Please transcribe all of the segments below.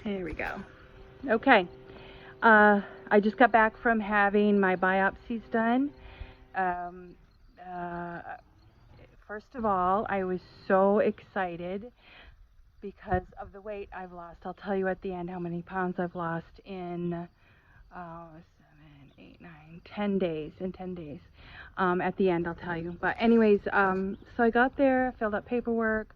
Here we go. Okay. I just got back from having my biopsies done. Um, uh, First of all, I was so excited because of the weight I've lost. I'll tell you at the end how many pounds I've lost in 7, 8, 9, 10 days. In 10 days. At the end, I'll tell you. But anyways, so I got there, filled out paperwork.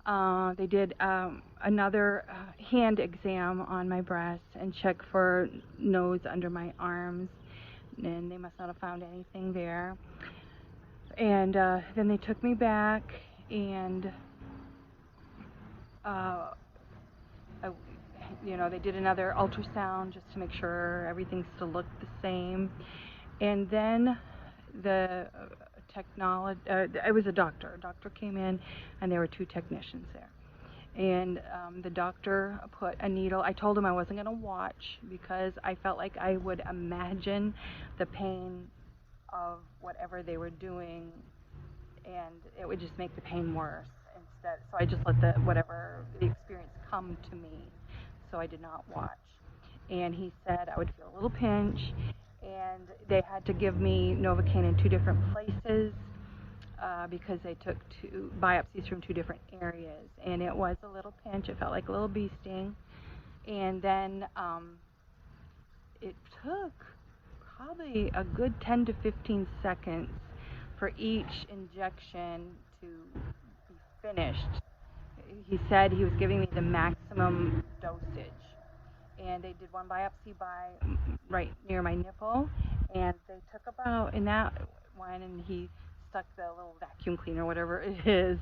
They did another hand exam on my breast and checked for nodes under my arms, and they must not have found anything there. And then they took me back, and they did another ultrasound just to make sure everything still looked the same. And then the it was a doctor. A doctor came in, and there were 2 technicians there. And the doctor put a needle. I told him I wasn't going to watch because I felt like I would imagine the pain of whatever they were doing, and it would just make the pain worse instead. So I just let the experience come to me. So I did not watch. And he said I would feel a little pinch, and they had to give me Novocaine in 2 different places. Because they took 2 biopsies from 2 different areas, and it was a little pinch. It felt like a little bee sting, and then it took probably a good 10 to 15 seconds for each injection to be finished. He said he was giving me the maximum dosage, and they did 1 biopsy right near my nipple, and they took about in that one, and he stuck the little vacuum cleaner, whatever it is,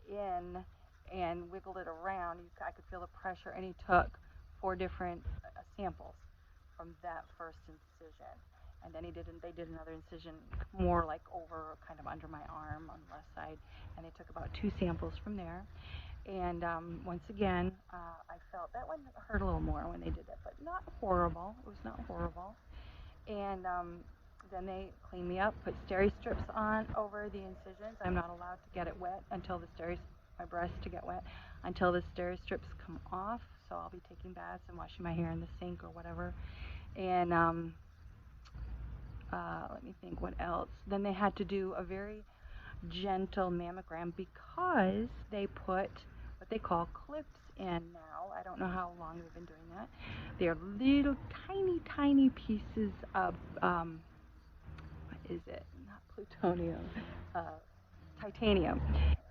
in and wiggled it around. I could feel the pressure, and he took 4 different samples from that first incision. And then they did another incision more like over, kind of under my arm on the left side, and they took about 2 samples from there. And once again, I felt that one hurt a little more when they did that, but not horrible. It was not horrible. And then they cleaned me up, put steri strips on over the incisions. I'm not allowed to get it wet until my breast to get wet until the steri strips come off. So I'll be taking baths and washing my hair in the sink or whatever. And let me think what else. Then they had to do a very gentle mammogram because they put what they call clips in now. I don't know how long they've been doing that. They're little tiny pieces of what is it? Not plutonium, titanium.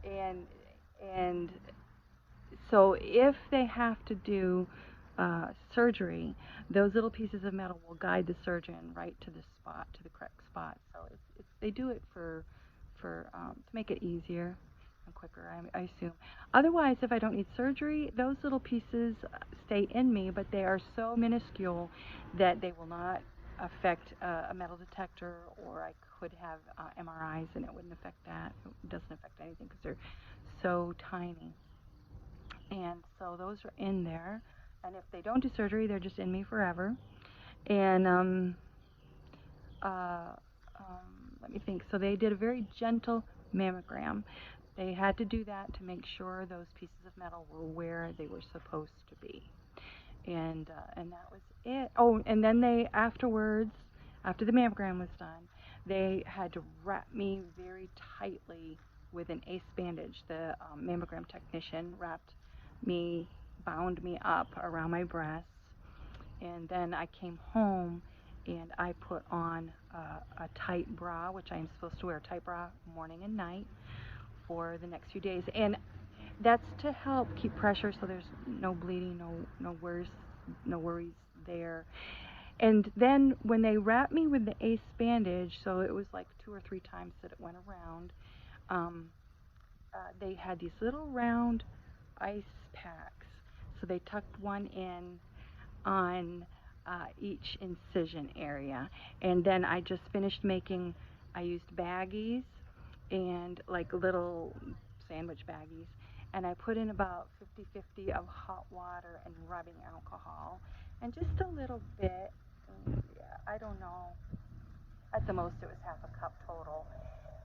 And so if they have to do surgery, those little pieces of metal will guide the surgeon right to the spot, to the correct spot. So they do it for to make it easier and quicker, I assume. Otherwise, if I don't need surgery, those little pieces stay in me, but they are so minuscule that they will not affect a metal detector, or I could have MRIs and it wouldn't affect that. It doesn't affect anything because they're so tiny. And so those are in there. And if they don't do surgery, they're just in me forever. And let me think. So they did a very gentle mammogram. They had to do that to make sure those pieces of metal were where they were supposed to be. And that was it. Oh, and then they afterwards, after the mammogram was done, they had to wrap me very tightly with an ace bandage. The mammogram technician bound me up around my breasts, and then I came home and I put on a tight bra, which I'm supposed to wear a tight bra morning and night for the next few days. And that's to help keep pressure so there's no bleeding, no worries there. And then when they wrapped me with the ace bandage, so it was like 2 or 3 times that it went around, they had these little round ice packs. So they tucked one in on each incision area. And then I just finished I used baggies and like little sandwich baggies. And I put in about 50-50 of hot water and rubbing alcohol. And just a little bit, I don't know, at the most it was half a cup total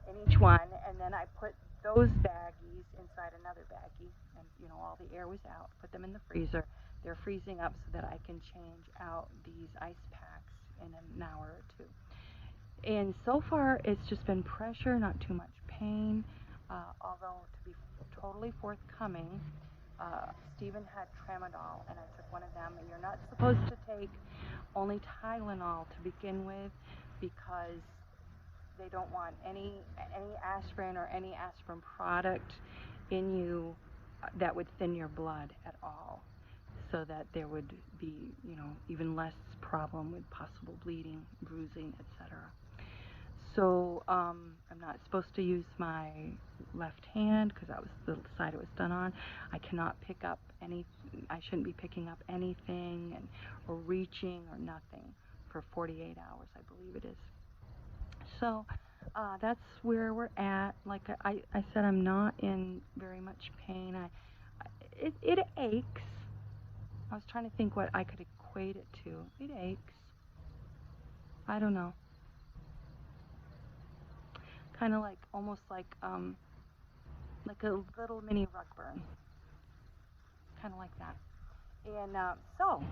in each one. And then I put those baggies inside another baggie, and all the air was out. Put them in the freezer. They're freezing up so that I can change out these ice packs in an hour or two. And so far, it's just been pressure, not too much pain. Although, to be totally forthcoming, Stephen had tramadol, and I took one of them. And you're not supposed to take only Tylenol to begin with, because they don't want any aspirin or any aspirin product in you that would thin your blood at all, so that there would be, even less problem with possible bleeding, bruising, etc. So I'm not supposed to use my left hand because that was the side it was done on. I cannot pick up any. I shouldn't be picking up anything or reaching or nothing for 48 hours, I believe it is. So that's where we're at. Like I said, I'm not in very much pain. It aches. I was trying to think what I could equate it to. It aches. I don't know. Kind of like, almost like a little mini rug burn. Kind of like that. And so,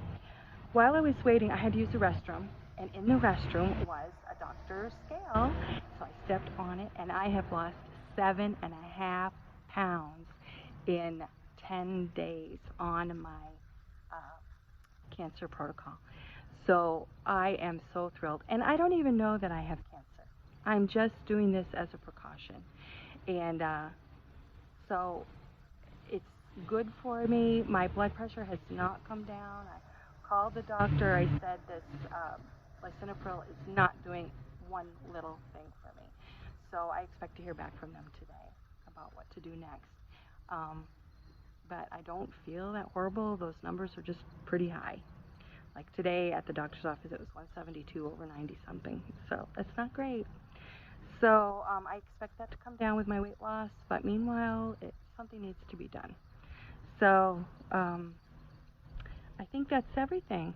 while I was waiting, I had to use the restroom. And in the restroom was a doctor's scale. So I stepped on it, and I have lost 7.5 pounds in 10 days on my cancer protocol. So I am so thrilled. And I don't even know that I have cancer. I'm just doing this as a precaution. And so it's good for me. My blood pressure has not come down. I called the doctor. I said this lisinopril is not doing one little thing for me. So I expect to hear back from them today about what to do next. But I don't feel that horrible. Those numbers are just pretty high. Like today at the doctor's office, it was 172 over 90 something. So that's not great. So I expect that to come down with my weight loss. But meanwhile, something needs to be done. So I think that's everything.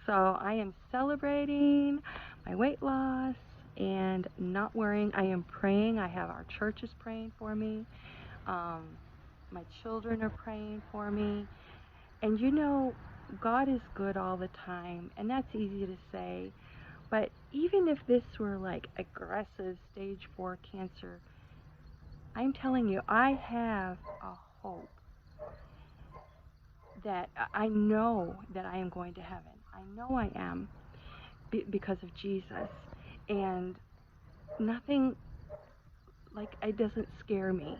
So I am celebrating my weight loss and not worrying. I am praying. I have our churches praying for me. My children are praying for me. And God is good all the time. And that's easy to say. But even if this were like aggressive stage 4 cancer, I'm telling you, I have a hope that I know that I am going to heaven. I know I am because of Jesus. And nothing, it doesn't scare me.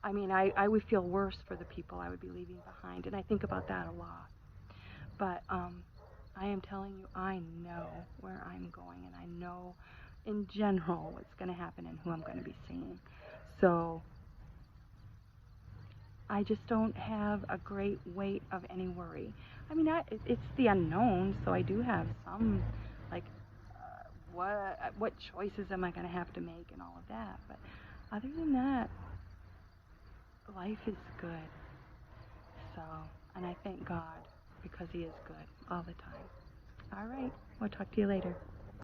I mean, I would feel worse for the people I would be leaving behind, and I think about that a lot. But I am telling you, I know where I'm going, and I know in general what's going to happen and who I'm going to be seeing. So I just don't have a great weight of any worry. I mean, it's the unknown, so I do have some, what choices am I going to have to make and all of that. But other than that, life is good. So, and I thank God because He is good all the time. All right, we'll talk to you later.